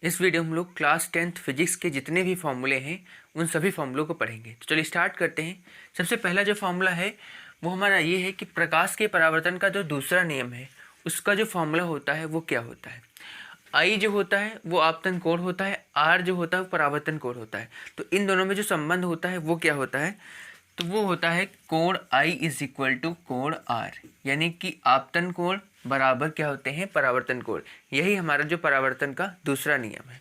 इस वीडियो में हम लोग क्लास 10th फिजिक्स के जितने भी फॉर्मूले हैं उन सभी फॉर्मूलों को पढ़ेंगे। तो चलिए स्टार्ट करते हैं। सबसे पहला जो फॉर्मूला है वो हमारा ये है कि प्रकाश के परावर्तन का जो दूसरा नियम है उसका जो फॉर्मूला होता है वो क्या होता है। आई जो होता है वो आपतन कोण होता है, आर जो होता है वो परावर्तन कोण होता है। तो इन दोनों में जो संबंध होता है वो क्या होता है, तो वो होता है कोण आई इज इक्वल टू कोण आर, यानी कि आपतन कोण बराबर क्या होते हैं, परावर्तन कोण। यही हमारा जो परावर्तन का दूसरा नियम है।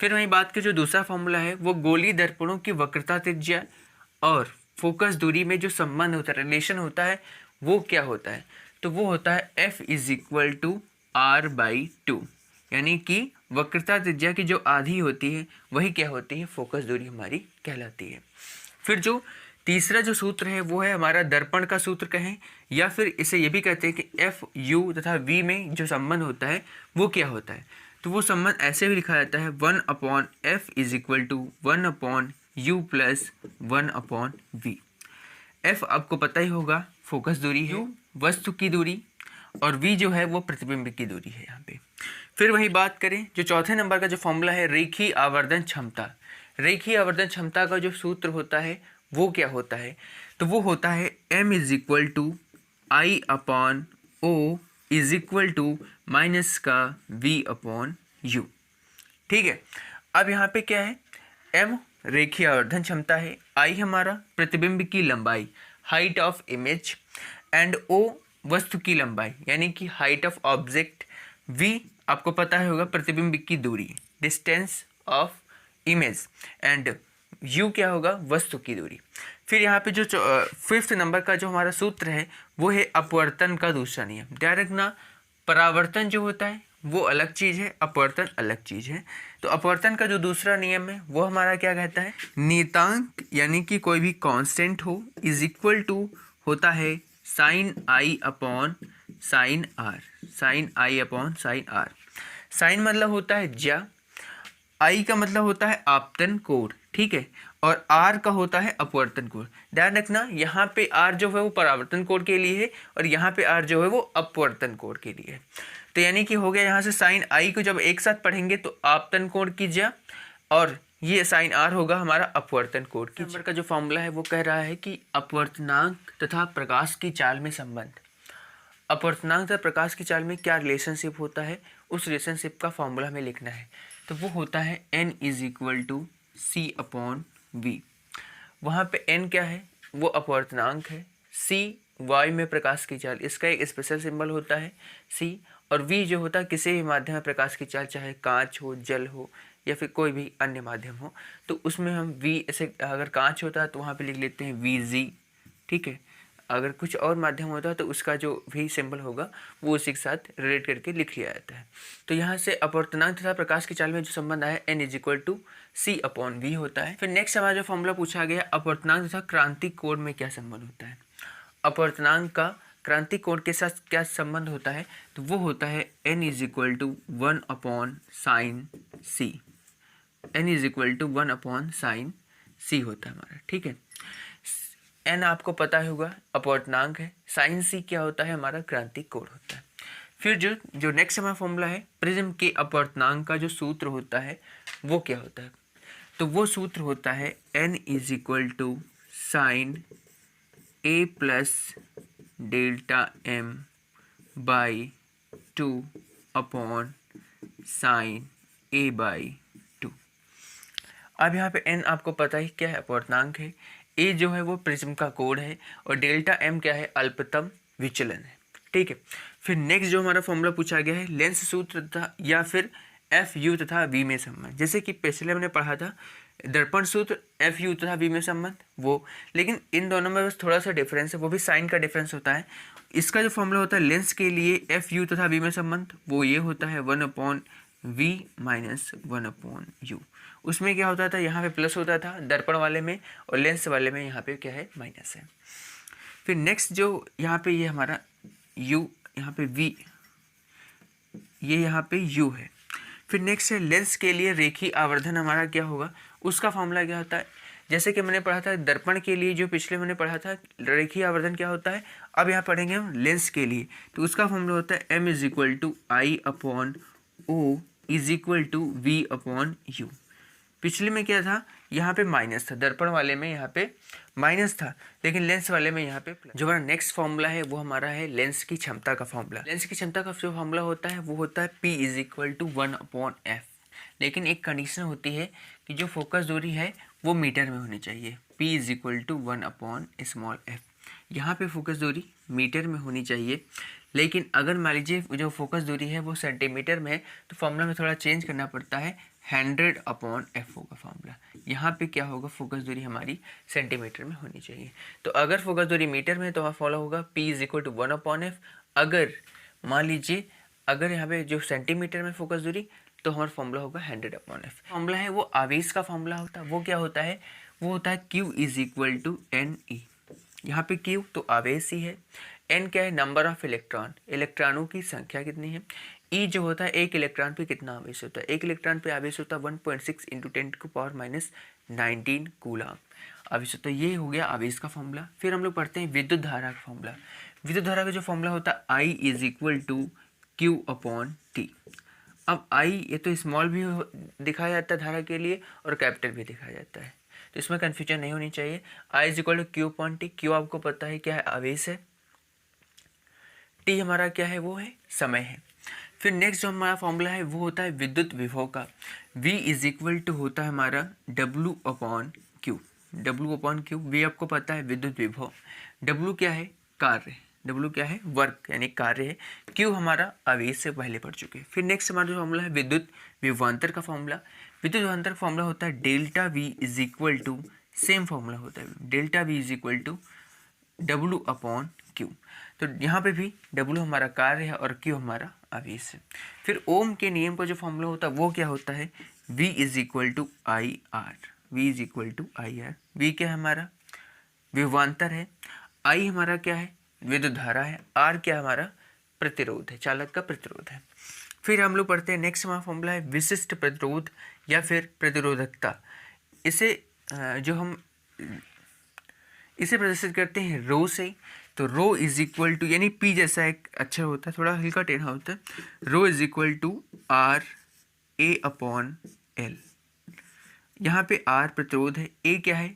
फिर वही बात की जो दूसरा फॉर्मूला है वो गोली दर्पणों की वक्रता त्रिज्या और फोकस दूरी में जो संबंध होता है, रिलेशन होता है, वो क्या होता है, तो वो होता है F is equal to R by two, यानी कि वक्रता त्रिज्या की जो आधी होती है वही क्या होती है, फोकस दूरी हमारी कहलाती है। फिर जो तीसरा जो सूत्र है वो है हमारा दर्पण का सूत्र कहें, या फिर इसे ये भी कहते हैं कि एफ यू तथा वी में जो संबंध होता है वो क्या होता है, तो वो संबंध ऐसे भी लिखा जाता है 1/f is equal to 1/u plus 1/v। F आपको पता ही होगा फोकस दूरी है, वस्तु की दूरी, और v जो है वो प्रतिबिंब की दूरी है यहाँ पे। फिर वही बात करें जो चौथे नंबर का जो फॉर्मूला है रेखीय आवर्धन क्षमता। रेखीय आवर्धन क्षमता का जो सूत्र होता है वो क्या होता है, तो वो होता है m is equal to I upon O is equal to minus का v अपॉन यू। ठीक है, अब यहाँ पे क्या है, m रेखीय आवर्धन क्षमता है, i हमारा प्रतिबिंब की लंबाई, height of image, and o वस्तु की लंबाई यानी कि हाइट ऑफ ऑब्जेक्ट, v आपको पता है होगा प्रतिबिंब की दूरी, distance of image, and u क्या होगा, वस्तु की दूरी। फिर यहाँ पे जो फिफ्थ नंबर का जो हमारा सूत्र है वो है अपवर्तन का दूसरा नियम। ध्यान रखना, परावर्तन जो होता है वो अलग चीज़ है, अपवर्तन अलग चीज़ है। तो अपवर्तन का जो दूसरा नियम है वो हमारा क्या कहता है, नियतांक यानी कि कोई भी कांस्टेंट हो इज इक्वल टू होता है sine i upon sine r. Sine i upon sine r, sine मतलब होता है ज्या, आई का मतलब होता है आपतन कोण, ठीक है, और आर का होता है अपवर्तन कोण। ध्यान रखना यहाँ पे आर जो है वो परावर्तन कोण के लिए है और यहाँ पे आर जो है वो अपवर्तन कोण के लिए है। तो यानी कि हो गया यहाँ से साइन आई को जब एक साथ पढ़ेंगे तो आपतन कोण की ज्या, और ये साइन आर होगा हमारा अपवर्तन कोण की। नंबर का जो फॉर्मूला है वो कह रहा है कि अपवर्तनांक तथा प्रकाश की चाल में संबंध। अपवर्तनांक तथा प्रकाश की चाल में क्या रिलेशनशिप होता है, उस रिलेशनशिप का फॉर्मूला हमें लिखना है। तो वो होता है n is equal to c upon v. वहाँ पे n क्या है, वो अपवर्तनांक है, c y में प्रकाश की चाल, इसका एक स्पेशल सिंबल होता है c, और v जो होता है किसी भी माध्यम में प्रकाश की चाल, चाहे कांच हो, जल हो, या फिर कोई भी अन्य माध्यम हो, तो उसमें हम v ऐसे, अगर कांच होता है तो वहाँ पे लिख लेते हैं vg, ठीक है। अगर कुछ और माध्यम होता है तो उसका जो भी सिंबल होगा वो उसी के साथ रिलेट करके लिख लिया जाता है। तो यहाँ से अपवर्तनांक तथा प्रकाश की चाल में जो संबंध आया n is equal to c upon v होता है। फिर नेक्स्ट हमारा जो फॉर्मूला पूछा गया, अपवर्तनांक तथा क्रांतिक कोण में क्या संबंध होता है। अपवर्तनांक का क्रांतिक कोण के साथ क्या संबंध होता है, तो वो होता है n is equal to 1 upon sine C. n is equal to 1 upon sine C होता है हमारा, ठीक है। n आपको पता ही होगा अपवर्तनांक है, साइन सी क्या होता है, हमारा क्रांतिक कोण होता है। फिर जो नेक्स्ट हमारा फॉर्मूला है, प्रिज्म के अपवर्तनांक का जो सूत्र होता है वो क्या होता है, तो वो सूत्र होता है n is equal to sine a plus delta m by 2 upon sine a by 2। अब यहाँ पे n आपको पता ही क्या है, अपवर्तनांक है, a जो है वो प्रिज्म का कोण है, और डेल्टा m क्या है, अल्पतम विचलन है, ठीक है। फिर नेक्स्ट जो हमारा फॉर्मूला पूछा गया है लेंस सूत्र तथा या फिर एफ यू तथा वी में संबंध। जैसे कि पिछले हमने पढ़ा था दर्पण सूत्र, एफ यू तथा वी में संबंध वो, लेकिन इन दोनों में बस थोड़ा सा डिफरेंस है, वो भी साइन का डिफरेंस होता है। इसका जो फॉर्मूला होता है लेंस के लिए एफ यू तथा वी में संबंध, वो ये होता है 1 upon v minus 1 upon u. उसमें क्या होता था, यहाँ पे प्लस होता था दर्पण वाले में, और लेंस वाले में यहाँ पे क्या है, माइनस है। फिर नेक्स्ट जो यहाँ पे ये हमारा u, यहाँ पे v, ये यहाँ पे u है। फिर नेक्स्ट है लेंस के लिए रेखीय आवर्धन हमारा क्या होगा, उसका फॉर्मूला क्या होता है। जैसे कि मैंने पढ़ा था दर्पण के लिए, जो पिछले मैंने पढ़ा था रेखीय आवर्धन क्या होता है, अब यहाँ पढ़ेंगे हम लेंस के लिए, तो उसका फॉर्मूला होता है m is equal to I upon O is equal to v upon u. पिछले में क्या था, यहाँ पे माइनस था, दर्पण वाले में यहाँ पे माइनस था, लेकिन लेंस वाले में यहाँ पे प्लस। जो हमारा नेक्स्ट फॉर्मूला है वो हमारा है लेंस की क्षमता का फॉर्मूला। लेंस की क्षमता का जो फॉर्मूला होता है वो होता है P is equal to 1/f। लेकिन एक कंडीशन होती है कि जो फोकस दूरी है वो मीटर में होनी चाहिए। P is equal to 1/f। यहाँ पे फोकस दूरी मीटर में होनी चाहिए, लेकिन अगर मान लीजिए जो फोकस दूरी है वो सेंटीमीटर में है तो फॉर्मूला में थोड़ा चेंज करना पड़ता है, 100/f होगा फॉर्मूला। यहाँ पे क्या होगा, फोकस दूरी हमारी सेंटीमीटर में होनी चाहिए। तो अगर फोकस दूरी मीटर में है तो हमारा फॉलो होगा P is equal to 1/f। अगर मान लीजिए अगर यहाँ पे जो सेंटीमीटर में फोकस दूरी तो हमारा फॉर्मूला होगा 100/f। फॉर्मूला है वो आवेश का फॉर्मूला होता है। वो क्या होता है, वो होता है Q is equal to NE। यहाँ पे Q तो आवेश ही है, N क्या है, नंबर ऑफ इलेक्ट्रॉन, इलेक्ट्रॉनों की संख्या कितनी है। E जो होता है एक इलेक्ट्रॉन पे कितना आवेश होता है, एक इलेक्ट्रॉन पे आवेश होता है 1.6 × 10⁻⁻19 कूलम आवेश होता है। ये हो गया आवेश का फॉर्मूला। फिर हम लोग पढ़ते हैं विद्युत धारा का फॉर्मूला। विद्युत धारा का जो फॉर्मूला होता है I is equal to Q/T। अब I ये तो स्मॉल भी दिखाया जाता है धारा के लिए और कैपिटल भी दिखाया जाता है, तो इसमें कन्फ्यूजन नहीं होनी चाहिए। I is equal to Q/T। Q आपको पता है क्या है, आवेश है। T हमारा क्या है, वो है समय है। फिर नेक्स्ट जो हमारा फॉर्मूला है वो होता है विद्युत विभव का। V इज इक्वल टू होता है हमारा W/Q। W/Q, V आपको पता है विद्युत विभव, W क्या है, कार्य, W क्या है, वर्क यानी कार्य है, Q हमारा आवेश से पहले पढ़ चुके हैं। फिर नेक्स्ट हमारा जो फॉर्मूला है विद्युत विभवांतर का फॉर्मूला। विद्युत विभवांतर का फॉर्मूला होता है delta V is equal to, same formula होता है, delta V is equal to W/Q। तो यहाँ पे भी W हमारा कार्य है और Q हमारा आवेश है। फिर ओम के नियम का जो फॉर्मूला होता है वो क्या होता है, V is equal to IR। V is equal to IR। V क्या है, हमारा विभवांतर है, I हमारा क्या है, विद्युत धारा है, R क्या हमारा प्रतिरोध है, चालक का प्रतिरोध है। फिर हम लोग पढ़ते हैं नेक्स्ट हमारा फॉर्मूला है विशिष्ट प्रतिरोध या फिर प्रतिरोधकता। इसे जो हम इसे प्रदर्शित करते हैं रो से। तो रो इज इक्वल टू, यानी P जैसा एक अक्षर होता है, थोड़ा हल्का टेढ़ा होता है, रो इज इक्वल टू RA/L। यहाँ पे R प्रतिरोध है, A क्या है,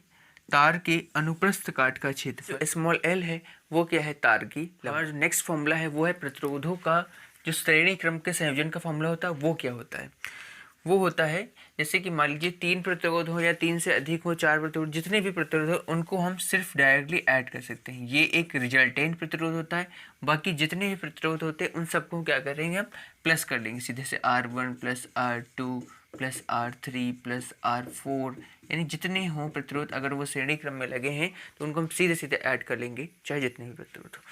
तार के अनुप्रस्थ काट का क्षेत्र, स्मॉल l है वो क्या है, तार की। हमारा जो नेक्स्ट फॉर्मूला है वो है प्रतिरोधों का जो श्रेणी क्रम के संयोजन का फॉर्मूला होता है वो क्या होता है, वो होता है जैसे कि मान लीजिए 3 प्रतिरोध हो या 3 से अधिक हो, 4 प्रतिरोध, जितने भी प्रतिरोध हो उनको हम सिर्फ डायरेक्टली ऐड कर सकते हैं। ये एक रिजल्टेंट प्रतिरोध होता है। बाकी जितने भी प्रतिरोध होते हैं उन सबको क्या करेंगे, हम प्लस कर लेंगे सीधे से, R1 + R2 + R3 + R4, यानी जितने हों प्रतिरोध अगर वो श्रेणी क्रम में लगे हैं तो उनको हम सीधे सीधे ऐड कर लेंगे, चाहे जितने भी प्रतिरोध हो।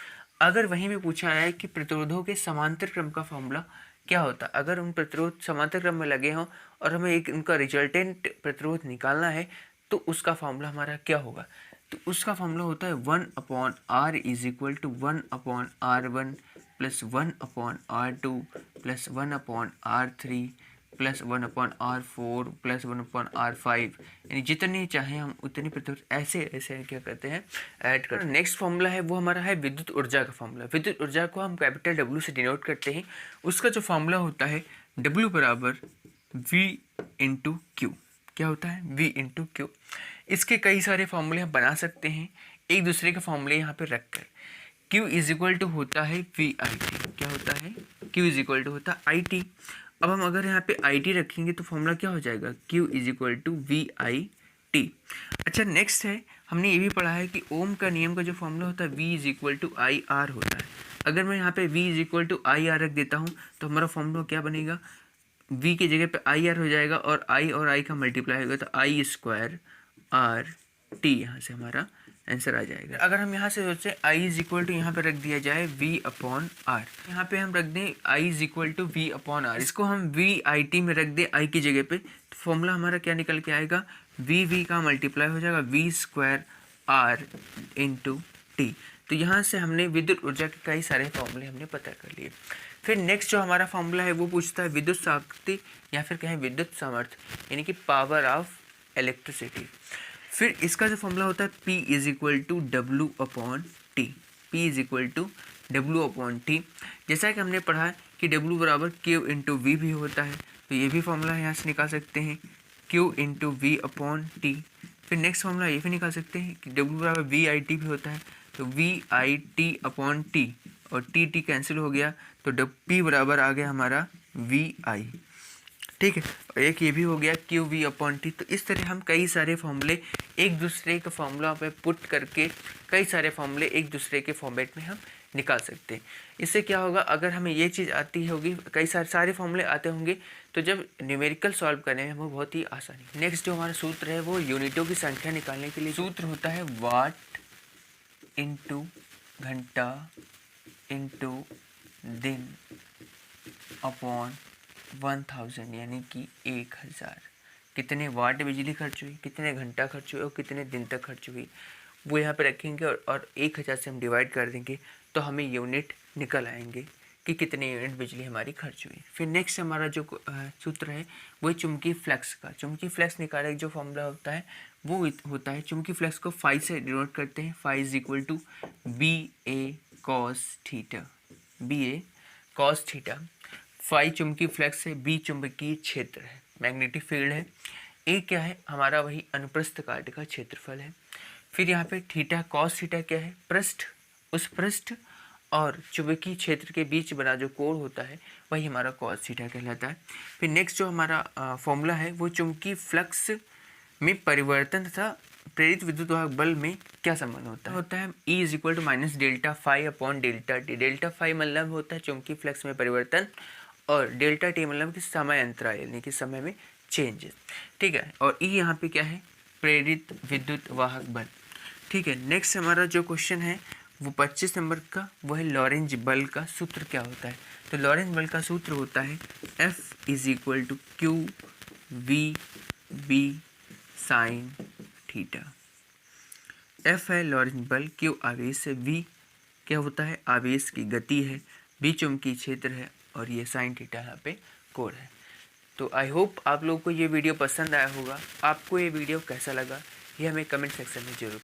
अगर वहीं भी पूछा है कि प्रतिरोधों के समांतर क्रम का फॉर्मूला क्या होता है, अगर उन प्रतिरोध समांतर क्रम में लगे हों और हमें एक उनका रिजल्टेंट प्रतिरोध निकालना है तो उसका फॉर्मूला हमारा क्या होगा, तो उसका फॉर्मूला होता है 1/R is equal to 1/R1 + 1/R2 + 1/R3 + 1/R4 + 1/R5, यानी जितने चाहें हम उतने प्रतिरोध ऐसे ऐसे क्या करते हैं, ऐड कर। नेक्स्ट फॉर्मूला है वो हमारा है विद्युत ऊर्जा का फॉर्मूला। विद्युत ऊर्जा को हम कैपिटल W से डिनोट करते हैं। उसका जो फॉर्मूला होता है W = V/Q। क्या होता है, V/Q। इसके कई सारे फॉर्मूले हम बना सकते हैं एक दूसरे के फॉर्मूले यहाँ पे रख कर। Q इज इक्वल टू होता है VIT। क्या होता है, Q इज इक्वल टू होता है IT। अब हम अगर यहाँ पे IT रखेंगे तो फॉर्मूला क्या हो जाएगा, Q is equal to VIT। अच्छा नेक्स्ट है, हमने ये भी पढ़ा है कि ओम का नियम का जो फॉर्मूला होता है V is equal to IR होता है। अगर मैं यहाँ पे V is equal to IR रख देता हूँ तो हमारा फॉर्मूला क्या बनेगा, V की जगह पे IR हो जाएगा और I और I का मल्टीप्लाई होगा तो I² RT, यहाँ से हमारा आंसर आ जाएगा। अगर हम यहाँ से सोचें I इज इक्वल टू यहाँ पे रख दिया जाए V/R, यहाँ पे हम रख दें I is equal to V/R, इसको हम VIT में रख दें I की जगह पे, तो फॉर्मूला हमारा क्या निकल के आएगा, V का मल्टीप्लाई हो जाएगा V² R × T। तो यहाँ से हमने विद्युत ऊर्जा के कई सारे फॉर्मूले हमने पता कर लिए। फिर नेक्स्ट जो हमारा फॉर्मूला है वो पूछता है विद्युत शक्ति या फिर कहें विद्युत सामर्थ्य, यानी कि पावर ऑफ इलेक्ट्रिसिटी। फिर इसका जो फॉर्मूला होता है P is equal to W/T। P is equal to W/T। जैसा कि हमने पढ़ा है कि W = Q × V भी होता है, तो ये भी फॉर्मूला यहाँ से निकाल सकते हैं, Q into V upon T. फिर नेक्स्ट फॉर्मूला ये भी निकाल सकते हैं कि W बराबर वी आई टी भी होता है, तो V I T upon T, और टी कैंसिल हो गया, तो P बराबर आ गया हमारा वी आई। ठीक है, और एक ये भी हो गया क्यू वी अपॉन टी। तो इस तरह हम कई सारे फॉर्मूले एक दूसरे के फॉर्मूला पे पुट करके कई सारे फॉर्मूले एक दूसरे के फॉर्मेट में हम निकाल सकते हैं। इससे क्या होगा, अगर हमें ये चीज़ आती होगी, कई सारे फॉर्मूले आते होंगे, तो जब न्यूमेरिकल सॉल्व करने में वो बहुत ही आसानी। नेक्स्ट जो हमारा सूत्र है वो यूनिटों की संख्या निकालने के लिए सूत्र होता है वाट इंटू घंटा इंटू दिन अपॉन 1000, यानी कि 1000। कितने वाट बिजली खर्च हुई, कितने घंटा खर्च हुए और कितने दिन तक खर्च हुई, वो यहाँ पे रखेंगे और 1000 से हम डिवाइड कर देंगे, तो हमें यूनिट निकल आएंगे कि कितने यूनिट बिजली हमारी खर्च हुई। फिर नेक्स्ट हमारा जो सूत्र है वो चुंबकीय फ्लक्स का। चुंबकीय फ्लक्स निकालने का जो फॉर्मूला होता है वो होता है, चुंबकीय फ्लक्स को फाई से डिनोट करते हैं। Phi is equal to B A cos theta, B A cos theta. Phi चुंबकीय फ्लक्स है, बी चुंबकीय क्षेत्र है, मैग्नेटिक फील्ड है, ए क्या है हमारा वही अनुप्रस्थ काट का क्षेत्रफल है। फिर यहाँ पे थीटा कॉस थीटा क्या है, पृष्ठ, उस पृष्ठ और चुंबकीय क्षेत्र के बीच बना जो कोण होता है वही हमारा कॉस थीटा कहलाता है। फिर नेक्स्ट जो हमारा फॉर्मूला है वो चुंबकीय फ्लक्स में परिवर्तन तथा प्रेरित विद्युत वाहक बल में क्या संबंध होता है E is equal to minus delta phi upon delta T. Delta phi मतलब होता है चुंबकीय फ्लक्स में परिवर्तन, और डेल्टा टी मतलब कि समय अंतराल, यानी कि समय में चेंजेस। ठीक है, और E यहाँ पे क्या है, प्रेरित विद्युत वाहक बल। ठीक है, नेक्स्ट हमारा जो क्वेश्चन है वो 25 नंबर का, वो है लॉरेंज बल का सूत्र क्या होता है। तो लॉरेंज बल का सूत्र होता है F is equal to Q V B sine theta. F है लॉरेंज बल, Q आवेश है, V क्या होता है, आवेश की गति है, B चुंबकीय क्षेत्र है, और ये साइन थीटा यहाँ पे कोण है। तो आई होप आप लोगों को ये वीडियो पसंद आया होगा। आपको ये वीडियो कैसा लगा ये हमें कमेंट सेक्शन में जरूर